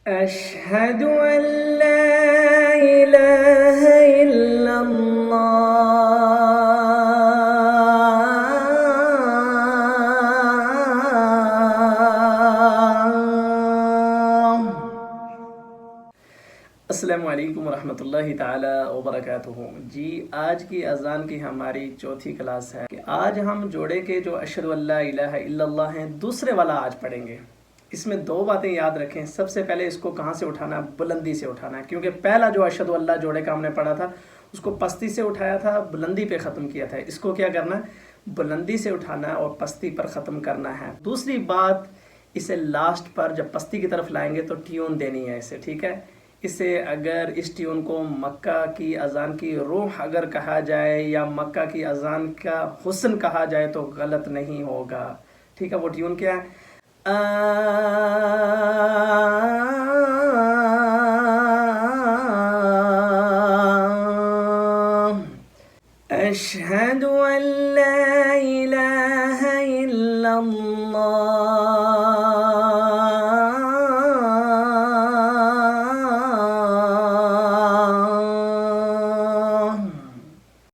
أشهد أن لا إله إلا الله. السلام علیکم ورحمۃ اللہ تعالی وبرکاتہ. جی آج کی اذان کی ہماری چوتھی کلاس ہے کہ آج ہم جوڑے کے جو اشہد ان لا الہ الا اللہ ہیں دوسرے والا آج پڑھیں گے. اس میں دو باتیں یاد رکھیں. سب سے پہلے اس کو کہاں سے اٹھانا ہے؟ بلندی سے اٹھانا ہے، کیونکہ پہلا جو اشہد ان لا جوڑے کا ہم نے پڑھا تھا اس کو پستی سے اٹھایا تھا، بلندی پہ ختم کیا تھا. اس کو کیا کرنا ہے؟ بلندی سے اٹھانا ہے اور پستی پر ختم کرنا ہے. دوسری بات، اسے لاسٹ پر جب پستی کی طرف لائیں گے تو ٹیون دینی ہے اسے، ٹھیک ہے؟ اسے اگر اس ٹیون کو مکہ کی اذان کی روح اگر کہا جائے یا مکہ کی اذان کا حسن کہا جائے تو غلط نہیں ہوگا، ٹھیک ہے؟ وہ ٹیون کیا ہے؟ أشهد أن لا إله إلا الله.